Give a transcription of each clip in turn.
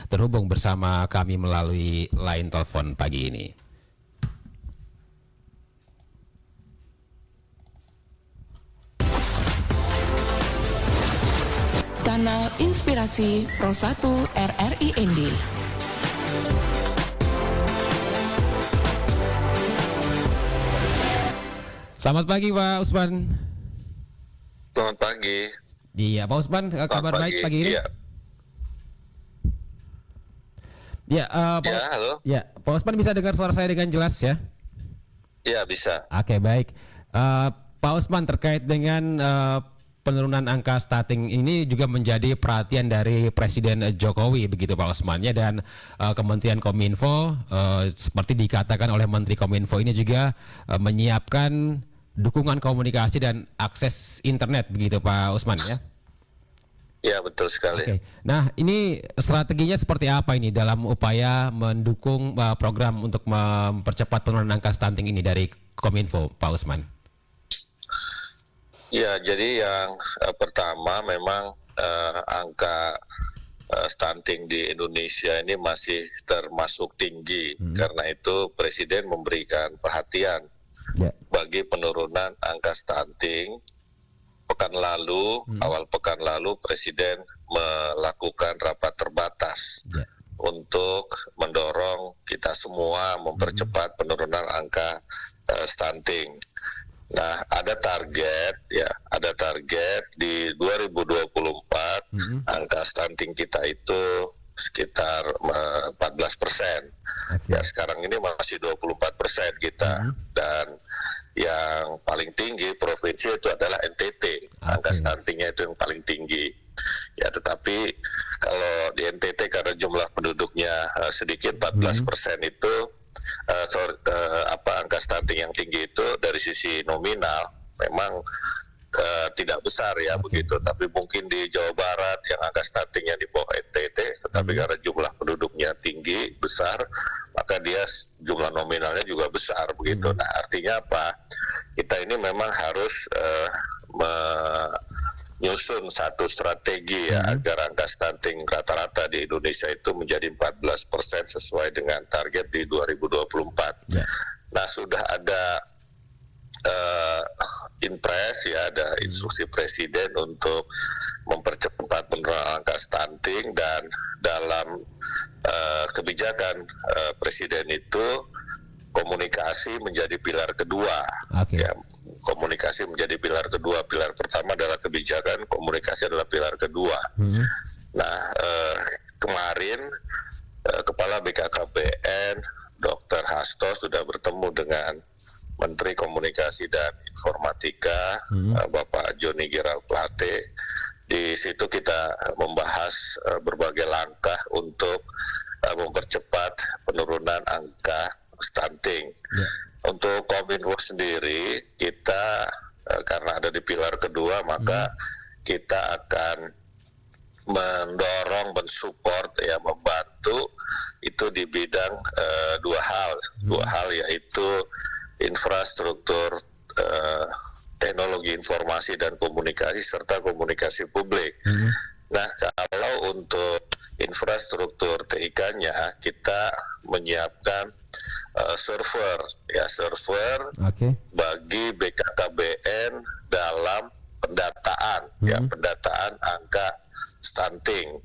terhubung bersama kami melalui line telepon pagi ini. Kanal Inspirasi Pro 1 RRI ND. Selamat pagi Pak Usman. Selamat pagi. Iya Pak Usman, kabar baik pagi ini? Iya. Ya, Halo. Ya, Pak Usman bisa dengar suara saya dengan jelas ya? Iya, bisa. Oke, baik. Pak Usman, terkait dengan penurunan angka stunting ini juga menjadi perhatian dari Presiden Jokowi begitu Pak Usman ya, dan Kementerian Kominfo seperti dikatakan oleh Menteri Kominfo ini juga menyiapkan dukungan komunikasi dan akses internet begitu Pak Usman ya. Ya, betul sekali. Oke. Nah, ini strateginya seperti apa ini dalam upaya mendukung program untuk mempercepat penurunan angka stunting ini dari Kominfo, Pak Usman? Ya, jadi yang pertama memang angka stunting di Indonesia ini masih termasuk tinggi. Karena itu Presiden memberikan perhatian bagi penurunan angka stunting. Awal pekan lalu Presiden melakukan rapat terbatas untuk mendorong kita semua mempercepat penurunan angka stunting. Nah, ada target di 2024 angka stunting kita itu sekitar 14%. Ya, sekarang ini masih 24% kita. Dan yang paling tinggi provinsi itu adalah NTT. Angka stuntingnya itu yang paling tinggi. Ya, tetapi kalau di NTT karena jumlah penduduknya sedikit, 14% itu angka stunting yang tinggi itu dari sisi nominal memang tidak besar ya begitu, tapi mungkin di Jawa Barat yang angka stuntingnya di bawah NTT, tetapi karena jumlah penduduknya tinggi besar, maka dia jumlah nominalnya juga besar begitu. Nah, artinya apa? Kita ini memang harus menyusun satu strategi ya agar angka stunting rata-rata di Indonesia itu menjadi 14% sesuai dengan target di 2024. Nah, sudah ada impres ya, ada instruksi Presiden untuk mempercepat penurunan angka stunting, dan dalam kebijakan Presiden itu komunikasi menjadi pilar kedua. Ya, komunikasi menjadi pilar kedua. Pilar pertama adalah kebijakan, komunikasi adalah pilar kedua. Nah, kemarin Kepala BKKBN Dr. Hasto sudah bertemu dengan Menteri Komunikasi dan Informatika Bapak Johnny Gerald Plate. Di situ kita membahas berbagai langkah untuk mempercepat penurunan angka stunting. Untuk Kominfo sendiri, kita karena ada di pilar kedua, maka kita akan mendorong, mensupport ya, membantu itu di bidang dua hal yaitu infrastruktur teknologi informasi dan komunikasi serta komunikasi publik. Nah, kalau untuk infrastruktur TIK-nya kita menyiapkan server bagi BKKBN dalam pendataan pendataan angka stunting.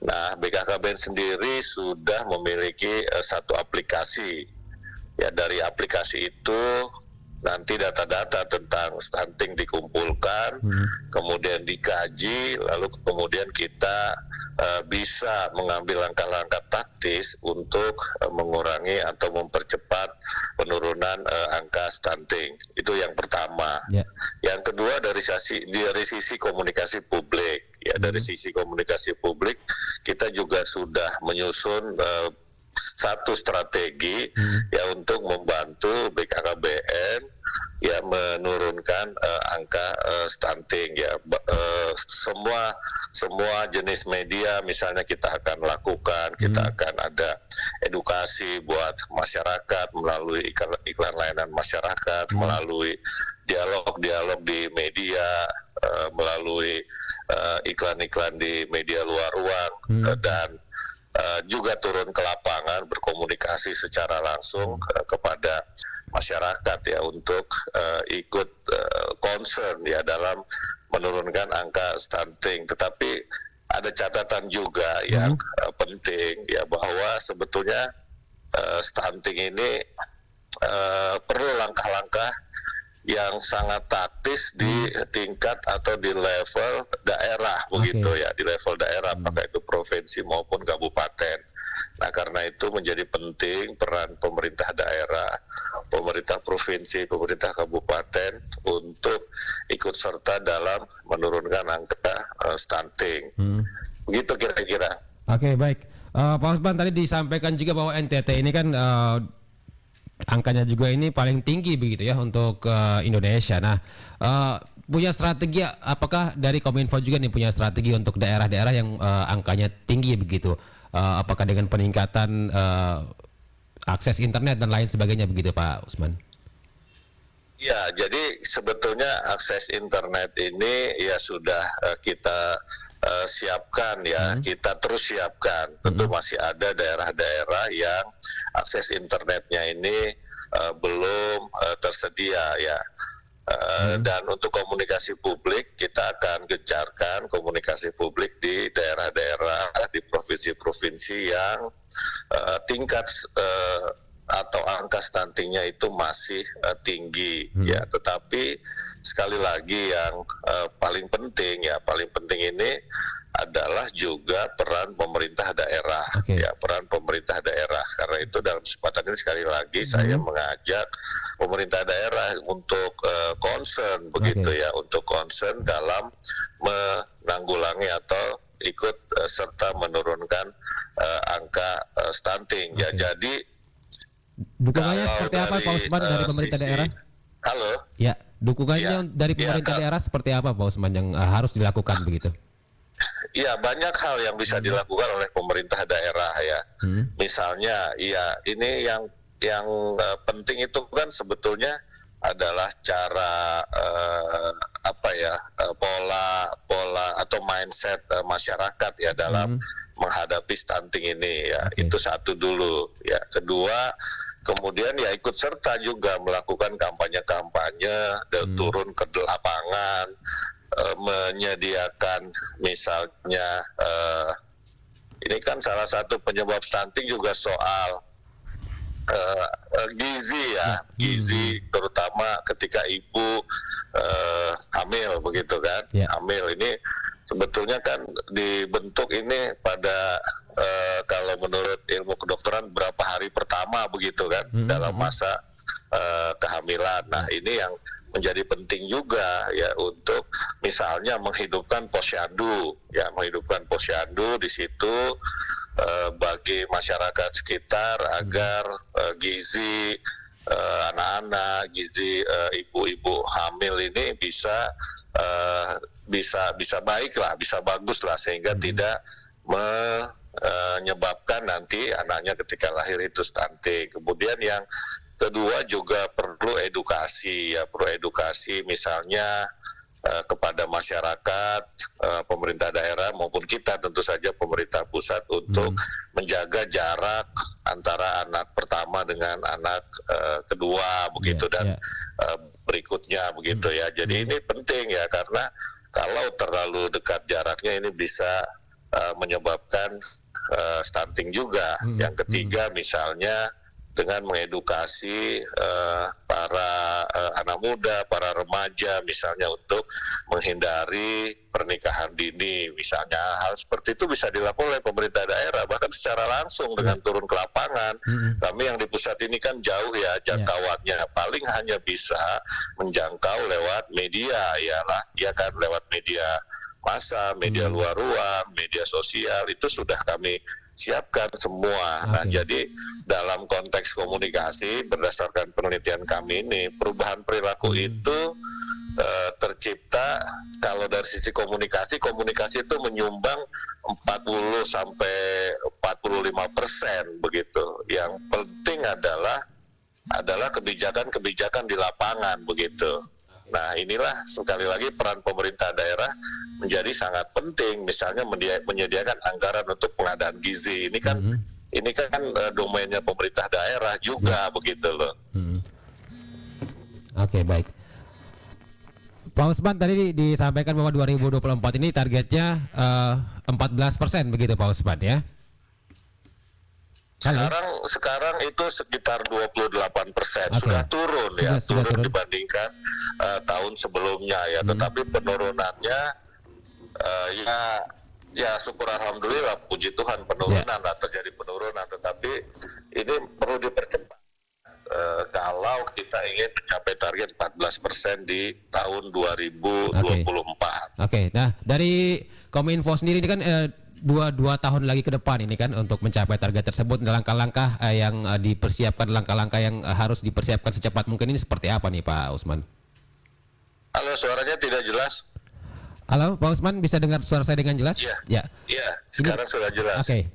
Nah, BKKBN sendiri sudah memiliki satu aplikasi. Ya, dari aplikasi itu nanti data-data tentang stunting dikumpulkan, kemudian dikaji, lalu kemudian kita bisa mengambil langkah-langkah taktis untuk mengurangi atau mempercepat penurunan angka stunting. Itu yang pertama. Yang kedua dari sisi komunikasi publik. Ya, dari sisi komunikasi publik kita juga sudah menyusun satu strategi ya untuk membantu BKKBN ya menurunkan angka stunting ya. Semua jenis media misalnya kita akan lakukan, kita akan ada edukasi buat masyarakat melalui iklan layanan masyarakat, melalui dialog di media, melalui iklan-iklan di media luar ruang, dan juga turun ke lapangan berkomunikasi secara langsung kepada masyarakat ya untuk ikut concern ya dalam menurunkan angka stunting. Tetapi ada catatan juga yang penting ya bahwa sebetulnya stunting ini perlu langkah-langkah yang sangat taktis di tingkat atau di level daerah begitu ya, di level daerah apakah itu provinsi maupun kabupaten. Nah, karena itu menjadi penting peran pemerintah daerah, pemerintah provinsi, pemerintah kabupaten untuk ikut serta dalam menurunkan angka stunting. Begitu kira-kira. Oke, baik. Pak Osman, tadi disampaikan juga bahwa NTT ini kan angkanya juga ini paling tinggi begitu ya untuk Indonesia. Nah, punya strategi, apakah dari Kominfo juga nih punya strategi untuk daerah-daerah yang angkanya tinggi begitu? Apakah dengan peningkatan akses internet dan lain sebagainya begitu, Pak Usman? Ya, jadi sebetulnya akses internet ini ya sudah kita siapkan ya, kita terus siapkan. Tentu masih ada daerah-daerah yang akses internetnya ini belum tersedia ya. Dan untuk komunikasi publik kita akan gencarkan komunikasi publik di daerah-daerah, di provinsi-provinsi yang tingkat atau angka stuntingnya itu masih tinggi ya. Tetapi sekali lagi yang paling penting ini adalah juga peran pemerintah daerah ya, peran pemerintah daerah. Karena itu dalam kesempatan ini sekali lagi saya mengajak pemerintah daerah untuk concern begitu ya, untuk concern dalam menanggulangi atau ikut serta menurunkan angka stunting ya. Jadi dukungannya seperti apa Pak Usman dari pemerintah daerah? Halo? Ya, dukungannya dari pemerintah daerah seperti apa Pak Usman yang harus dilakukan begitu? Ya, banyak hal yang bisa dilakukan oleh pemerintah daerah ya. Misalnya, ya ini yang penting itu kan sebetulnya adalah cara pola atau mindset masyarakat ya dalam menghadapi stunting ini ya. Itu satu dulu ya. Kedua, kemudian ya ikut serta juga melakukan kampanye-kampanye dan turun ke lapangan, menyediakan misalnya ini kan salah satu penyebab stunting juga soal gizi ya, gizi terutama ketika ibu hamil begitu kan. Hamil ini sebetulnya kan dibentuk ini pada kalau menurut ilmu kedokteran berapa hari pertama begitu kan dalam masa kehamilan. Nah, ini yang menjadi penting juga ya untuk misalnya menghidupkan posyandu ya, menghidupkan posyandu di situ bagi masyarakat sekitar agar gizi anak-anak, gizi ibu-ibu hamil ini bisa baik lah, bisa bagus lah, sehingga tidak menyebabkan nanti anaknya ketika lahir itu stunting. Kemudian yang kedua juga perlu edukasi ya, perlu edukasi misalnya kepada masyarakat, pemerintah daerah maupun kita tentu saja pemerintah pusat untuk menjaga jarak antara anak pertama dengan anak kedua begitu dan berikutnya begitu ya. Jadi ini penting ya, karena kalau terlalu dekat jaraknya ini bisa menyebabkan stunting juga. Yang ketiga misalnya dengan mengedukasi para anak muda, para remaja misalnya untuk menghindari pernikahan dini. Misalnya hal seperti itu bisa dilakukan oleh pemerintah daerah bahkan secara langsung dengan turun ke lapangan. Kami yang di pusat ini kan jauh ya jangkauannya, paling hanya bisa menjangkau lewat media ya kan, lewat media massa, media luar ruang, media sosial, itu sudah kami siapkan semua. Nah, jadi dalam konteks komunikasi berdasarkan penelitian kami ini, perubahan perilaku itu tercipta kalau dari sisi komunikasi itu menyumbang 40 sampai 45% begitu. Yang penting adalah kebijakan-kebijakan di lapangan begitu. Nah, inilah sekali lagi peran pemerintah daerah menjadi sangat penting. Misalnya menyediakan anggaran untuk pengadaan gizi. Ini kan domainnya pemerintah daerah juga begitu loh. Oke, baik. Pak Usman tadi disampaikan bahwa 2024 ini targetnya 14% begitu Pak Usman ya? Sekarang itu sekitar 28%. Okay. Sudah turun sudah turun dibandingkan tahun sebelumnya ya. Tetapi penurunannya ya syukur alhamdulillah, puji Tuhan penurunan terjadi penurunan. Tetapi ini perlu dipercepat kalau kita ingin mencapai target 14% di tahun 2024. Oke. Nah, dari Kominfo sendiri ini kan dua tahun lagi ke depan ini kan untuk mencapai target tersebut, langkah-langkah yang dipersiapkan, langkah-langkah yang harus dipersiapkan secepat mungkin ini seperti apa nih Pak Usman? Halo, suaranya tidak jelas. Halo Pak Usman, bisa dengar suara saya dengan jelas? Iya, sekarang sudah jelas. Oke.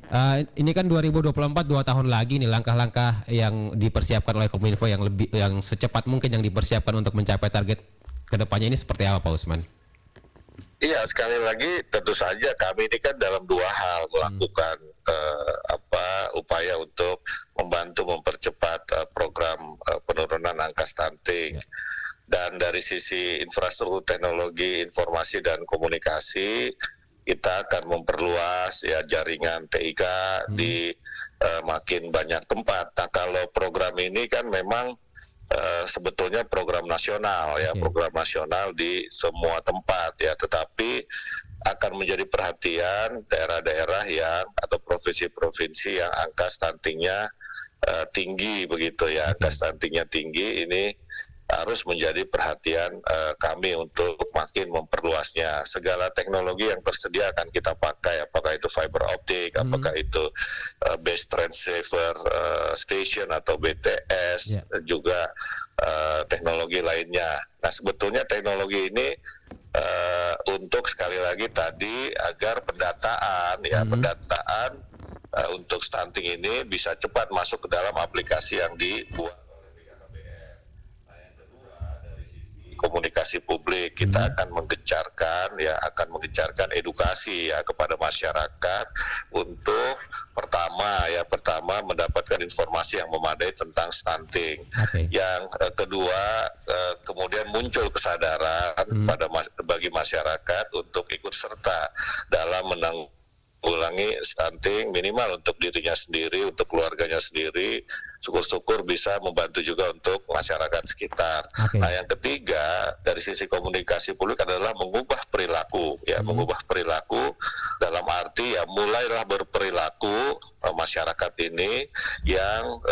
Ini kan 2024, 2 tahun lagi nih, langkah-langkah yang dipersiapkan oleh Kominfo yang secepat mungkin yang dipersiapkan untuk mencapai target kedepannya ini seperti apa Pak Usman? Iya, sekali lagi tentu saja kami ini kan dalam 2 hal melakukan upaya untuk membantu mempercepat program penurunan angka stunting. Dan dari sisi infrastruktur teknologi informasi dan komunikasi, kita akan memperluas ya jaringan TIK di makin banyak tempat. Nah, kalau program ini kan memang sebetulnya program nasional ya, program nasional di semua tempat ya, tetapi akan menjadi perhatian daerah-daerah yang atau provinsi-provinsi yang angka stuntingnya tinggi begitu ya, angka stuntingnya tinggi, ini harus menjadi perhatian kami untuk makin memperluasnya. Segala teknologi yang tersedia akan kita pakai, apakah itu fiber optik, apakah itu base transceiver station atau BTS, juga teknologi lainnya. Nah, sebetulnya teknologi ini untuk sekali lagi tadi agar pendataan untuk stunting ini bisa cepat masuk ke dalam aplikasi yang dibuat. Komunikasi publik, kita akan menggencarkan edukasi ya kepada masyarakat untuk pertama mendapatkan informasi yang memadai tentang stunting. Yang kedua, kemudian muncul kesadaran bagi masyarakat untuk ikut serta dalam menanggulangi stunting, minimal untuk dirinya sendiri, untuk keluarganya sendiri. Syukur-syukur bisa membantu juga untuk masyarakat sekitar. Nah, yang ketiga dari sisi komunikasi publik adalah mengubah perilaku ya, mengubah perilaku dalam arti ya mulailah berperilaku masyarakat ini yang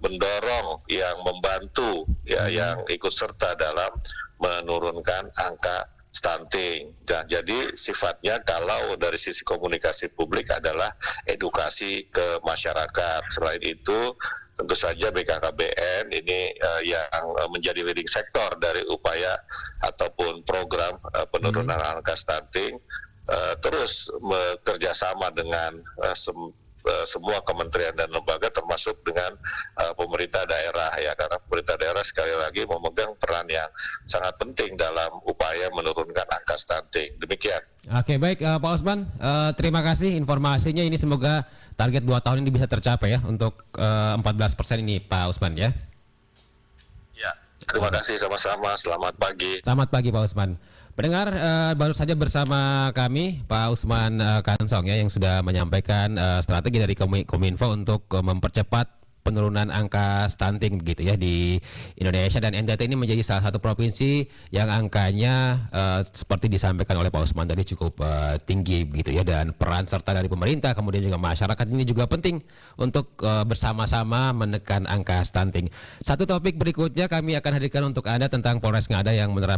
mendorong, yang membantu ya, yang ikut serta dalam menurunkan angka stunting. Dan jadi sifatnya kalau dari sisi komunikasi publik adalah edukasi ke masyarakat. Selain itu tentu saja BKKBN ini yang menjadi leading sektor dari upaya ataupun program penurunan angka stunting terus bekerja sama dengan semua kementerian dan lembaga termasuk dengan pemerintah daerah ya, karena pemerintah daerah sekali lagi memegang peran yang sangat penting dalam upaya menurunkan angka stunting. Demikian. Oke, baik Pak Usman, terima kasih informasinya. Ini semoga target 2 tahun ini bisa tercapai ya untuk 14% ini Pak Usman ya. Ya, terima kasih sama-sama. Selamat pagi. Selamat pagi Pak Usman. Pendengar, baru saja bersama kami Pak Usman Kansong ya, yang sudah menyampaikan strategi dari Kominfo untuk mempercepat penurunan angka stunting begitu ya di Indonesia, dan NTT ini menjadi salah satu provinsi yang angkanya seperti disampaikan oleh Pak Usman tadi cukup tinggi begitu ya, dan peran serta dari pemerintah kemudian juga masyarakat ini juga penting untuk bersama-sama menekan angka stunting. Satu topik berikutnya kami akan hadirkan untuk Anda tentang Polres Ngada yang menerapkan